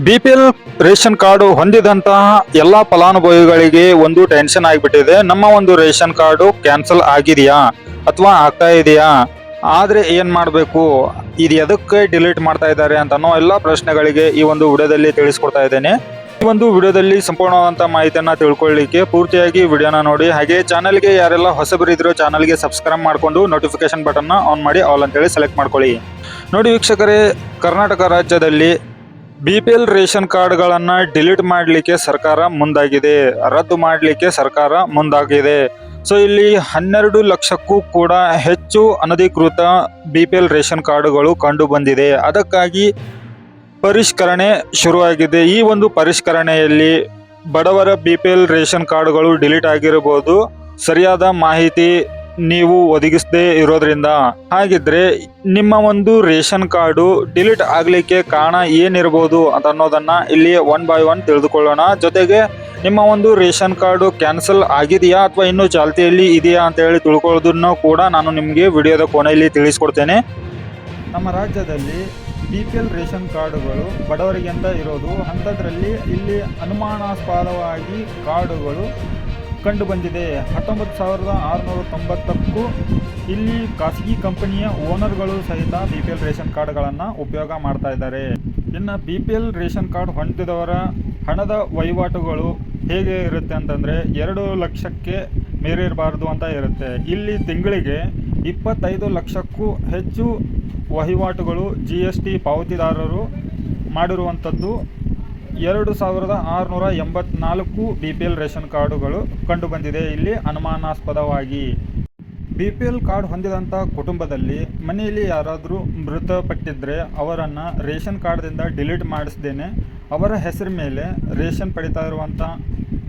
BPL ration card ಹೊಂದಿದಂತಹ ಎಲ್ಲಾ ಫಲಾನುಭವಿಗಳಿಗೆ ಒಂದು ಟೆನ್ಷನ್ ಆಗಿಬಿಟ್ಟಿದೆ. ನಮ್ಮ ಒಂದು ರೇಷನ್ ಕಾರ್ಡು ಕ್ಯಾನ್ಸಲ್ ಆಗಿದೆಯಾ ಅಥವಾ ಆಗ್ತಾ ಇದೆಯಾ, ಆದ್ರೆ ಏನ್ ಮಾಡಬೇಕು, ಇದು ಎದಕ್ಕೆ ಡಿಲೀಟ್ ಮಾಡ್ತಾ ಇದ್ದಾರೆ ಅಂತ ಅನ್ನೋ ಎಲ್ಲಾ ಪ್ರಶ್ನೆಗಳಿಗೆ ಈ ಒಂದು ವಿಡಿಯೋದಲ್ಲಿ ತಿಳಿಸ್ಕೊಡ್ತಾ ಇದ್ದೇನೆ. ಈ ಒಂದು ವಿಡಿಯೋದಲ್ಲಿ ಸಂಪೂರ್ಣವಾದಂತಹ ಮಾಹಿತಿಯನ್ನ ತಿಳ್ಕೊಳ್ಳಿಕ್ಕೆ ಪೂರ್ತಿಯಾಗಿ ವಿಡಿಯೋನ ನೋಡಿ. ಹಾಗೆ ಚಾನಲ್ಗೆ ಯಾರೆಲ್ಲ ಹೊಸಬರಿದ್ರು ಚಾನಲ್ಗೆ ಸಬ್ಸ್ಕ್ರೈಬ್ ಮಾಡಿಕೊಂಡು ನೋಟಿಫಿಕೇಶನ್ ಬಟನ್ನ ಆನ್ ಮಾಡಿ ಆಲ್ ಅಂತೇಳಿ ಸೆಲೆಕ್ಟ್ ಮಾಡ್ಕೊಳ್ಳಿ. ನೋಡಿ ವೀಕ್ಷಕರೇ, ಕರ್ನಾಟಕ ರಾಜ್ಯದಲ್ಲಿ ಬಿಪಿಎಲ್ ರೇಷನ್ ಕಾರ್ಡ್ಗಳನ್ನು ಡಿಲೀಟ್ ಮಾಡಲಿಕ್ಕೆ ಸರ್ಕಾರ ಮುಂದಾಗಿದೆ, ರದ್ದು ಮಾಡಲಿಕ್ಕೆ ಸರ್ಕಾರ ಮುಂದಾಗಿದೆ. ಸೊ ಇಲ್ಲಿ 12 ಲಕ್ಷಕ್ಕೂ ಕೂಡ ಹೆಚ್ಚು ಅನಧಿಕೃತ ಬಿಪಿಎಲ್ ರೇಷನ್ ಕಾರ್ಡುಗಳು ಕಂಡು ಬಂದಿದೆ. ಅದಕ್ಕಾಗಿ ಪರಿಷ್ಕರಣೆ ಶುರುವಾಗಿದೆ. ಈ ಒಂದು ಪರಿಷ್ಕರಣೆಯಲ್ಲಿ ಬಡವರ ಬಿಪಿಎಲ್ ರೇಷನ್ ಕಾರ್ಡುಗಳು ಡಿಲೀಟ್ ಆಗಿರಬಹುದು, ಸರಿಯಾದ ಮಾಹಿತಿ ನೀವು ಒದಗಿಸದೇ ಇರೋದ್ರಿಂದ. ಹಾಗಿದ್ರೆ ನಿಮ್ಮ ಒಂದು ರೇಷನ್ ಕಾರ್ಡು ಡಿಲೀಟ್ ಆಗ್ಲಿಕ್ಕೆ ಕಾರಣ ಏನಿರಬಹುದು ಅಂತ ಅನ್ನೋದನ್ನ ಇಲ್ಲಿ ಒನ್ ಬೈ ಒನ್ ತಿಳಿದುಕೊಳ್ಳೋಣ. ಜೊತೆಗೆ ನಿಮ್ಮ ಒಂದು ರೇಷನ್ ಕಾರ್ಡು ಕ್ಯಾನ್ಸಲ್ ಆಗಿದೆಯಾ ಅಥವಾ ಇನ್ನೂ ಚಾಲ್ತಿಯಲ್ಲಿ ಇದೆಯಾ ಅಂತ ಹೇಳಿ ತಿಳ್ಕೊಳ್ಳೋದನ್ನು ಕೂಡ ನಾನು ನಿಮಗೆ ವಿಡಿಯೋದ ಕೊನೆಯಲ್ಲಿ ತಿಳಿಸ್ಕೊಡ್ತೇನೆ. ನಮ್ಮ ರಾಜ್ಯದಲ್ಲಿ ಬಿಪಿಎಲ್ ರೇಷನ್ ಕಾರ್ಡುಗಳು ಬಡವರಿಗೆ ಅಂತ ಇರೋದು, ಅಂಥದ್ರಲ್ಲಿ ಇಲ್ಲಿ ಅನುಮಾನಾಸ್ಪದವಾಗಿ ಕಾರ್ಡುಗಳು ಕಂಡು ಬಂದಿದೆ. 19,690ಕ್ಕೂ ಇಲ್ಲಿ ಖಾಸಗಿ ಕಂಪನಿಯ ಓನರ್ಗಳು ಸಹಿತ ಬಿಪಿಎಲ್ ರೇಷನ್ ಕಾರ್ಡ್ಗಳನ್ನು ಉಪಯೋಗ ಮಾಡ್ತಾ ಇದ್ದಾರೆ. ಇನ್ನು ಬಿಪಿಎಲ್ ರೇಷನ್ ಕಾರ್ಡ್ ಹೊಂದಿದವರ ಹಣದ ವಹಿವಾಟುಗಳು ಹೇಗೆ ಇರುತ್ತೆ ಅಂತಂದರೆ 2 ಲಕ್ಷಕ್ಕೆ ಮೀರಿರಬಾರ್ದು ಅಂತ ಇರುತ್ತೆ. ಇಲ್ಲಿ ತಿಂಗಳಿಗೆ 25 ಲಕ್ಷಕ್ಕೂ ಹೆಚ್ಚು ವಹಿವಾಟುಗಳು GST ಪಾವತಿದಾರರು ಮಾಡಿರುವಂಥದ್ದು 2,684 ಬಿಪಿಎಲ್ ರೇಷನ್ ಕಾರ್ಡುಗಳು ಕಂಡುಬಂದಿದೆ. ಇಲ್ಲಿ ಅನುಮಾನಾಸ್ಪದವಾಗಿ ಬಿಪಿಎಲ್ ಕಾರ್ಡ್ ಹೊಂದಿದಂಥ ಕುಟುಂಬದಲ್ಲಿ ಮನೆಯಲ್ಲಿ ಯಾರಾದರೂ ಮೃತಪಟ್ಟಿದ್ದರೆ ಅವರನ್ನು ರೇಷನ್ ಕಾರ್ಡ್ದಿಂದ ಡಿಲೀಟ್ ಮಾಡಿಸ್ದೇನೆ ಅವರ ಹೆಸರ ಮೇಲೆ ರೇಷನ್ ಪಡಿತಾ ಇರುವಂಥ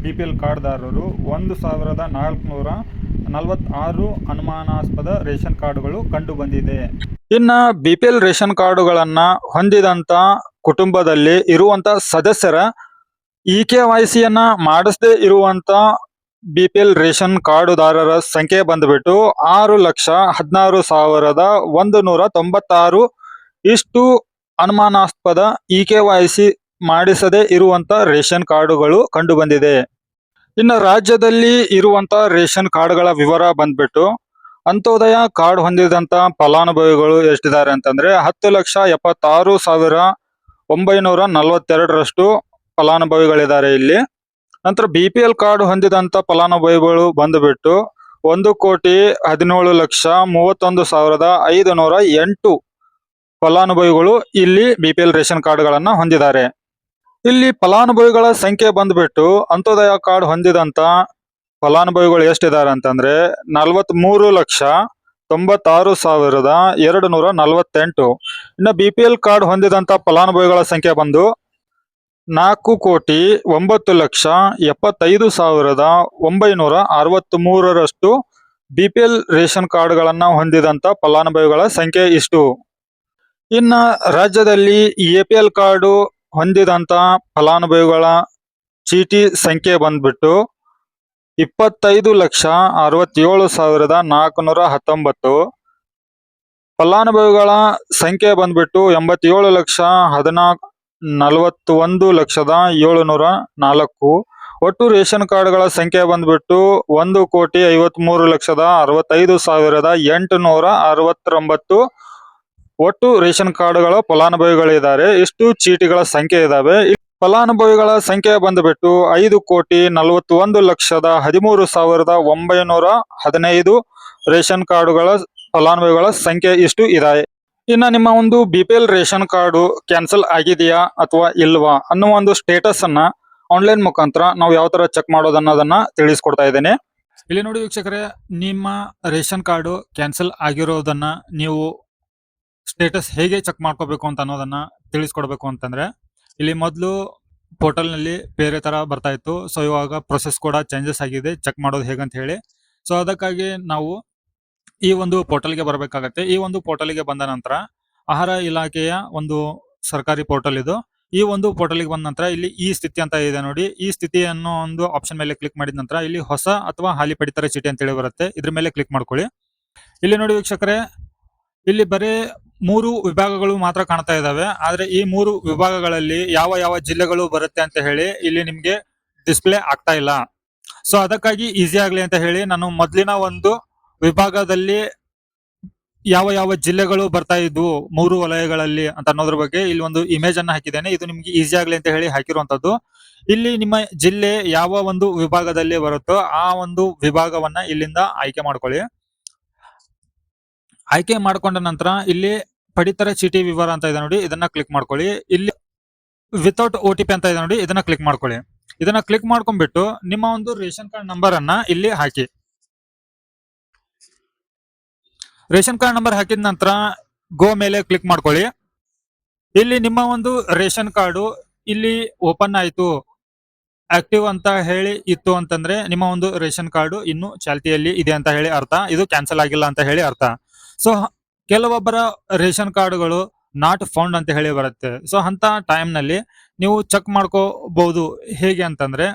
ಬಿಪಿಎಲ್ ಕಾರ್ಡ್ದಾರರು 1,446 ಅನುಮಾನಾಸ್ಪದ ರೇಷನ್ ಕಾರ್ಡುಗಳು ಕಂಡು ಬಂದಿದೆ. ಇನ್ನು ಬಿಪಿಎಲ್ ರೇಷನ್ ಕಾರ್ಡುಗಳನ್ನು ಹೊಂದಿದಂಥ ಕುಟುಂಬದಲ್ಲಿ ಇರುವಂತ ಸದಸ್ಯರ EKYCಯನ್ನ ಮಾಡಿಸದೇ ಇರುವಂತ ಬಿಪಿಎಲ್ ರೇಷನ್ ಕಾರ್ಡುದಾರರ ಸಂಖ್ಯೆ ಬಂದ್ಬಿಟ್ಟು 6,16,196. ಇಷ್ಟು ಅನುಮಾನಾಸ್ಪದ EKYC ಮಾಡಿಸದೇ ಇರುವಂತ ರೇಷನ್ ಕಾರ್ಡುಗಳು ಕಂಡು ಬಂದಿದೆ. ಇನ್ನು ರಾಜ್ಯದಲ್ಲಿ ಇರುವಂತ ರೇಷನ್ ಕಾರ್ಡ್ಗಳ ವಿವರ ಬಂದ್ಬಿಟ್ಟು, ಅಂತ್ಯೋದಯ ಕಾರ್ಡ್ ಹೊಂದಿದಂತ ಫಲಾನುಭವಿಗಳು ಎಷ್ಟಿದ್ದಾರೆ ಅಂತಂದ್ರೆ 10,76,942 ಫಲಾನುಭವಿಗಳಿದ್ದಾರೆ ಇಲ್ಲಿ. ನಂತರ ಬಿಪಿಎಲ್ ಕಾರ್ಡ್ ಹೊಂದಿದಂತ ಫಲಾನುಭವಿಗಳು ಬಂದುಬಿಟ್ಟು 1,17,31,508 ಫಲಾನುಭವಿಗಳು ಇಲ್ಲಿ ಬಿಪಿಎಲ್ ರೇಷನ್ ಕಾರ್ಡ್ಗಳನ್ನ ಹೊಂದಿದ್ದಾರೆ. ಇಲ್ಲಿ ಫಲಾನುಭವಿಗಳ ಸಂಖ್ಯೆ ಬಂದ್ಬಿಟ್ಟು ಅಂತ್ಯೋದಯ ಕಾರ್ಡ್ ಹೊಂದಿದಂತ ಫಲಾನುಭವಿಗಳು ಎಷ್ಟಿದ್ದಾರೆ ಅಂತಂದ್ರೆ 43,96,248. ಇನ್ನು ಬಿಪಿಎಲ್ ಕಾರ್ಡ್ ಹೊಂದಿದಂತ ಫಲಾನುಭವಿಗಳ ಸಂಖ್ಯೆ ಬಂದು 4,75,963 ಬಿಪಿಎಲ್ ರೇಷನ್ ಕಾರ್ಡ್ಗಳನ್ನ ಹೊಂದಿದಂತ ಫಲಾನುಭವಿಗಳ ಸಂಖ್ಯೆ ಇಷ್ಟು. ಇನ್ನು ರಾಜ್ಯದಲ್ಲಿ APL ಕಾರ್ಡು ಹೊಂದಿದಂತ ಫಲಾನುಭವಿಗಳ ಚೀಟಿ ಸಂಖ್ಯೆ ಬಂದ್ಬಿಟ್ಟು 25,67,419. ಫಲಾನುಭವಿಗಳ ಸಂಖ್ಯೆ ಬಂದ್ಬಿಟ್ಟು 87,41,704. ಒಟ್ಟು ರೇಷನ್ ಕಾರ್ಡ್ಗಳ ಸಂಖ್ಯೆ ಬಂದ್ಬಿಟ್ಟು 1,53,65,869. ಒಟ್ಟು ರೇಷನ್ ಕಾರ್ಡ್ಗಳ ಫಲಾನುಭವಿಗಳಿದ್ದಾರೆ. ಇಷ್ಟು ಚೀಟಿಗಳ ಸಂಖ್ಯೆ ಇದಾವೆ. ಫಲಾನುಭವಿಗಳ ಸಂಖ್ಯೆ ಬಂದುಬಿಟ್ಟು 5,41,13,915 ರೇಷನ್ ಕಾರ್ಡುಗಳ ಫಲಾನುಭವಿಗಳ ಸಂಖ್ಯೆ ಇಷ್ಟು ಇದೆ. ಇನ್ನು ನಿಮ್ಮ ಒಂದು ಬಿಪಿಎಲ್ ರೇಷನ್ ಕಾರ್ಡು ಕ್ಯಾನ್ಸಲ್ ಆಗಿದೆಯಾ ಅಥವಾ ಇಲ್ವಾ ಅನ್ನೋ ಒಂದು ಸ್ಟೇಟಸ್ ಅನ್ನ ಆನ್ಲೈನ್ ಮುಖಾಂತರ ನಾವು ಯಾವ ತರ ಚೆಕ್ ಮಾಡೋದನ್ನೋದನ್ನ ತಿಳಿಸ್ಕೊಡ್ತಾ ಇದ್ದೇನೆ. ಇಲ್ಲಿ ನೋಡಿ ವೀಕ್ಷಕರೇ, ನಿಮ್ಮ ರೇಷನ್ ಕಾರ್ಡು ಕ್ಯಾನ್ಸಲ್ ಆಗಿರೋದನ್ನ ನೀವು ಸ್ಟೇಟಸ್ ಹೇಗೆ ಚೆಕ್ ಮಾಡ್ಕೋಬೇಕು ಅಂತ ಅನ್ನೋದನ್ನ ತಿಳಿಸ್ಕೊಡ್ಬೇಕು ಅಂತಂದ್ರೆ, ಇಲ್ಲಿ ಮೊದಲು ಪೋರ್ಟಲ್ನಲ್ಲಿ ಬೇರೆ ತರ ಬರ್ತಾ ಇತ್ತು. ಸೊ ಇವಾಗ ಪ್ರೊಸೆಸ್ ಕೂಡ ಚೇಂಜಸ್ ಆಗಿದೆ, ಚೆಕ್ ಮಾಡೋದು ಹೇಗಂತ ಹೇಳಿ. ಸೊ ಅದಕ್ಕಾಗಿ ನಾವು ಈ ಒಂದು ಪೋರ್ಟಲ್ಗೆ ಬರಬೇಕಾಗತ್ತೆ. ಈ ಒಂದು ಪೋರ್ಟಲ್ಗೆ ಬಂದ ನಂತರ ಆಹಾರ ಇಲಾಖೆಯ ಒಂದು ಸರ್ಕಾರಿ ಪೋರ್ಟಲ್ ಇದು. ಈ ಒಂದು ಪೋರ್ಟಲ್ಗೆ ಬಂದ ನಂತರ ಇಲ್ಲಿ ಈ ಸ್ಥಿತಿ ಅಂತ ಇದೆ ನೋಡಿ. ಈ ಸ್ಥಿತಿ ಅನ್ನೋ ಒಂದು ಆಪ್ಷನ್ ಮೇಲೆ ಕ್ಲಿಕ್ ಮಾಡಿದ ನಂತರ ಇಲ್ಲಿ ಹೊಸ ಅಥವಾ ಹಾಲಿ ಪಡಿತರ ಚೀಟಿ ಅಂತೇಳಿ ಬರುತ್ತೆ. ಇದ್ರ ಮೇಲೆ ಕ್ಲಿಕ್ ಮಾಡ್ಕೊಳ್ಳಿ. ಇಲ್ಲಿ ನೋಡಿ ವೀಕ್ಷಕರೇ, ಇಲ್ಲಿ ಬರೀ ಮೂರು ವಿಭಾಗಗಳು ಮಾತ್ರ ಕಾಣ್ತಾ ಇದಾವೆ. ಆದ್ರೆ ಈ ಮೂರು ವಿಭಾಗಗಳಲ್ಲಿ ಯಾವ ಯಾವ ಜಿಲ್ಲೆಗಳು ಬರುತ್ತೆ ಅಂತ ಹೇಳಿ ಇಲ್ಲಿ ನಿಮ್ಗೆ ಡಿಸ್ಪ್ಲೇ ಆಗ್ತಾ ಇಲ್ಲ. ಸೊ ಅದಕ್ಕಾಗಿ ಈಸಿ ಆಗ್ಲಿ ಅಂತ ಹೇಳಿ ನಾನು ಮೊದಲಿನ ಒಂದು ವಿಭಾಗದಲ್ಲಿ ಯಾವ ಯಾವ ಜಿಲ್ಲೆಗಳು ಬರ್ತಾ ಇದ್ವು ಮೂರು ವಲಯಗಳಲ್ಲಿ ಅಂತ ಅನ್ನೋದ್ರ ಬಗ್ಗೆ ಇಲ್ಲಿ ಒಂದು ಇಮೇಜ್ ಅನ್ನ ಹಾಕಿದ್ದೇನೆ. ಇದು ನಿಮ್ಗೆ ಈಸಿ ಆಗ್ಲಿ ಅಂತ ಹೇಳಿ ಹಾಕಿರುವಂತದ್ದು. ಇಲ್ಲಿ ನಿಮ್ಮ ಜಿಲ್ಲೆ ಯಾವ ಒಂದು ವಿಭಾಗದಲ್ಲಿ ಬರುತ್ತೋ ಆ ಒಂದು ವಿಭಾಗವನ್ನ ಇಲ್ಲಿಂದ ಆಯ್ಕೆ ಮಾಡ್ಕೊಳ್ಳಿ. ಆಯ್ಕೆ ಮಾಡ್ಕೊಂಡ ನಂತರ ಇಲ್ಲಿ ಪಡಿತರ ಚೀಟಿ ವಿವರ ಅಂತ ಇದೆ ನೋಡಿ, ಇದನ್ನ ಕ್ಲಿಕ್ ಮಾಡ್ಕೊಳ್ಳಿ. ಇಲ್ಲಿ ವಿತೌಟ್ OTP ಅಂತ ಇದೆ ನೋಡಿ, ಇದನ್ನ ಕ್ಲಿಕ್ ಮಾಡ್ಕೊಳ್ಳಿ. ಇದನ್ನ ಕ್ಲಿಕ್ ಮಾಡ್ಕೊಂಡ್ಬಿಟ್ಟು ನಿಮ್ಮ ಒಂದು ರೇಷನ್ ಕಾರ್ಡ್ ನಂಬರ್ ಅನ್ನ ಇಲ್ಲಿ ಹಾಕಿ. ರೇಷನ್ ಕಾರ್ಡ್ ನಂಬರ್ ಹಾಕಿದ ನಂತರ ಗೋ ಮೇಲೆ ಕ್ಲಿಕ್ ಮಾಡ್ಕೊಳ್ಳಿ. ಇಲ್ಲಿ ನಿಮ್ಮ ಒಂದು ರೇಷನ್ ಕಾರ್ಡು ಇಲ್ಲಿ ಓಪನ್ ಆಯ್ತು, ಆಕ್ಟಿವ್ ಅಂತ ಹೇಳಿ ಇತ್ತು ಅಂತಂದ್ರೆ ನಿಮ್ಮ ಒಂದು ರೇಷನ್ ಕಾರ್ಡು ಇನ್ನು ಚಾಲ್ತಿಯಲ್ಲಿ ಇದೆ ಅಂತ ಹೇಳಿ ಅರ್ಥ. ಇದು ಕ್ಯಾನ್ಸಲ್ ಆಗಿಲ್ಲ ಅಂತ ಹೇಳಿ ಅರ್ಥ. ಸೊ ಕೆಲವೊಬ್ಬರ ರೇಷನ್ ಕಾರ್ಡ್ಗಳು ನಾಟ್ ಫೌಂಡ್ ಅಂತ ಹೇಳಿ ಬರುತ್ತೆ. ಸೊ ಅಂತ ಟೈಮ್ ನಲ್ಲಿ ನೀವು ಚೆಕ್ ಮಾಡ್ಕೋಬಹುದು. ಹೇಗೆ ಅಂತಂದ್ರೆ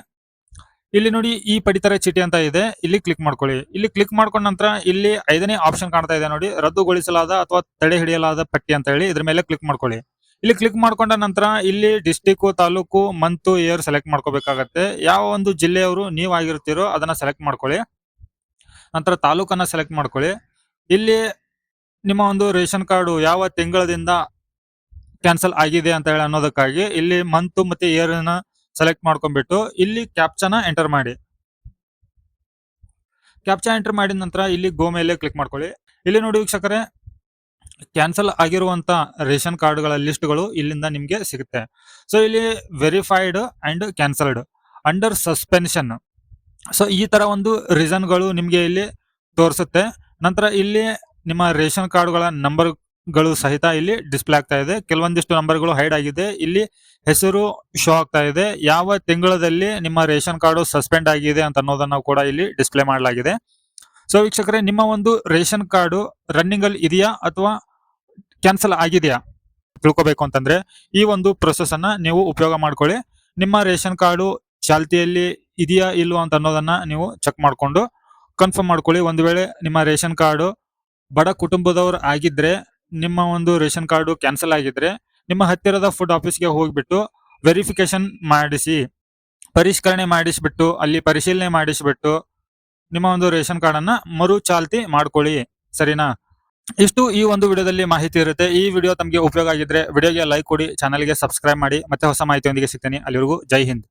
ಇಲ್ಲಿ ನೋಡಿ, ಈ ಪಡಿತರ ಚೀಟಿ ಅಂತ ಇದೆ, ಇಲ್ಲಿ ಕ್ಲಿಕ್ ಮಾಡ್ಕೊಳ್ಳಿ. ಇಲ್ಲಿ ಕ್ಲಿಕ್ ಮಾಡ್ಕೊಂಡ ನಂತರ ಇಲ್ಲಿ 5ನೇ ಆಪ್ಷನ್ ಕಾಣ್ತಾ ಇದೆ ನೋಡಿ, ರದ್ದುಗೊಳಿಸಲಾದ ಅಥವಾ ತಡೆ ಹಿಡಿಯಲಾದ ಪಟ್ಟಿ ಅಂತ ಹೇಳಿ, ಇದ್ರ ಮೇಲೆ ಕ್ಲಿಕ್ ಮಾಡ್ಕೊಳ್ಳಿ. ಇಲ್ಲಿ ಕ್ಲಿಕ್ ಮಾಡ್ಕೊಂಡ ನಂತರ ಇಲ್ಲಿ district, taluk, month, year select ಮಾಡ್ಕೋಬೇಕಾಗತ್ತೆ. ಯಾವ ಒಂದು ಜಿಲ್ಲೆಯವರು ನೀವು ಆಗಿರ್ತೀರೋ ಅದನ್ನ ಸೆಲೆಕ್ಟ್ ಮಾಡ್ಕೊಳ್ಳಿ. ನಂತರ ತಾಲೂಕನ್ನ ಸೆಲೆಕ್ಟ್ ಮಾಡ್ಕೊಳ್ಳಿ. ಇಲ್ಲಿ ನಿಮ್ಮ ಒಂದು ರೇಷನ್ ಕಾರ್ಡು ಯಾವ ತಿಂಗಳದಿಂದ ಕ್ಯಾನ್ಸಲ್ ಆಗಿದೆ ಅಂತ ಹೇಳಿ ಅನ್ನೋದಕ್ಕಾಗಿ ಇಲ್ಲಿ ಮಂತ್ ಮತ್ತೆ ಇಯರ್ ನ ಸೆಲೆಕ್ಟ್ ಮಾಡ್ಕೊಂಡ್ಬಿಟ್ಟು ಇಲ್ಲಿ ಕ್ಯಾಪ್ಚಾನ ಎಂಟರ್ ಮಾಡಿ. ಕ್ಯಾಪ್ಚಾ ಎಂಟರ್ ಮಾಡಿದ ನಂತರ ಇಲ್ಲಿ ಗೋ ಮೇಲೆ ಕ್ಲಿಕ್ ಮಾಡ್ಕೊಳ್ಳಿ. ಇಲ್ಲಿ ನೋಡಿ ವೀಕ್ಷಕರೇ, ಕ್ಯಾನ್ಸಲ್ ಆಗಿರುವಂತ ರೇಷನ್ ಕಾರ್ಡ್ಗಳ ಲಿಸ್ಟ್ಗಳು ಇಲ್ಲಿಂದ ನಿಮ್ಗೆ ಸಿಗುತ್ತೆ. ಸೊ ಇಲ್ಲಿ verified and cancelled, under suspension, so ಈ ತರ ಒಂದು ರೀಸನ್ಗಳು ನಿಮ್ಗೆ ಇಲ್ಲಿ ತೋರಿಸುತ್ತೆ. ನಂತರ ಇಲ್ಲಿ ನಿಮ್ಮ ರೇಷನ್ ಕಾರ್ಡ್ಗಳ ನಂಬರ್ಗಳು ಸಹಿತ ಇಲ್ಲಿ ಡಿಸ್ಪ್ಲೇ ಆಗ್ತಾ ಇದೆ. ಕೆಲವೊಂದಿಷ್ಟು ನಂಬರ್ಗಳು ಹೈಡ್ ಆಗಿದೆ. ಇಲ್ಲಿ ಹೆಸರು ಶೋ ಆಗ್ತಾ ಇದೆ. ಯಾವ ತಿಂಗಳಲ್ಲಿ ನಿಮ್ಮ ರೇಷನ್ ಕಾರ್ಡು ಸಸ್ಪೆಂಡ್ ಆಗಿದೆ ಅಂತ ಅನ್ನೋದನ್ನ ಕೂಡ ಇಲ್ಲಿ ಡಿಸ್ಪ್ಲೇ ಮಾಡಲಾಗಿದೆ. ಸೊ ವೀಕ್ಷಕರೇ, ನಿಮ್ಮ ಒಂದು ರೇಷನ್ ಕಾರ್ಡು ರನ್ನಿಂಗ್ ಅಲ್ಲಿ ಇದೆಯಾ ಅಥವಾ ಕ್ಯಾನ್ಸಲ್ ಆಗಿದೆಯಾ ತಿಳ್ಕೊಬೇಕು ಅಂತಂದ್ರೆ ಈ ಒಂದು ಪ್ರೊಸೆಸ್ ಅನ್ನ ನೀವು ಉಪಯೋಗ ಮಾಡ್ಕೊಳ್ಳಿ. ನಿಮ್ಮ ರೇಷನ್ ಕಾರ್ಡು ಚಾಲ್ತಿಯಲ್ಲಿ ಇದೆಯಾ ಇಲ್ವಾ ಅಂತ ಅನ್ನೋದನ್ನ ನೀವು ಚೆಕ್ ಮಾಡ್ಕೊಂಡು ಕನ್ಫರ್ಮ್ ಮಾಡ್ಕೊಳ್ಳಿ. ಒಂದು ವೇಳೆ ನಿಮ್ಮ ರೇಷನ್ ಕಾರ್ಡು ಬಡ ಕುಟುಂಬದವರು ಆಗಿದ್ರೆ, ನಿಮ್ಮ ಒಂದು ರೇಷನ್ ಕಾರ್ಡು ಕ್ಯಾನ್ಸಲ್ ಆಗಿದ್ರೆ, ನಿಮ್ಮ ಹತ್ತಿರದ ಫುಡ್ ಆಫೀಸ್ಗೆ ಹೋಗ್ಬಿಟ್ಟು ವೆರಿಫಿಕೇಶನ್ ಮಾಡಿಸಿ, ಪರಿಷ್ಕರಣೆ ಮಾಡಿಸ್ಬಿಟ್ಟು, ಅಲ್ಲಿ ಪರಿಶೀಲನೆ ಮಾಡಿಸ್ಬಿಟ್ಟು ನಿಮ್ಮ ಒಂದು ರೇಷನ್ ಕಾರ್ಡ್ ಅನ್ನ ಮರು ಚಾಲ್ತಿ ಮಾಡ್ಕೊಳ್ಳಿ. ಸರಿನಾ? ಇಷ್ಟು ಈ ಒಂದು ವಿಡಿಯೋದಲ್ಲಿ ಮಾಹಿತಿ ಇರುತ್ತೆ. ಈ ವಿಡಿಯೋ ತಮಗೆ ಉಪಯೋಗ ಆಗಿದ್ರೆ ವಿಡಿಯೋಗೆ ಲೈಕ್ ಕೊಡಿ, ಚಾನಲ್ಗೆ ಸಬ್ಸ್ಕ್ರೈಬ್ ಮಾಡಿ. ಮತ್ತೆ ಹೊಸ ಮಾಹಿತಿಯೊಂದಿಗೆ ಸಿಗ್ತೀನಿ. ಅಲ್ಲಿವರೆಗೂ ಜೈ ಹಿಂದ್.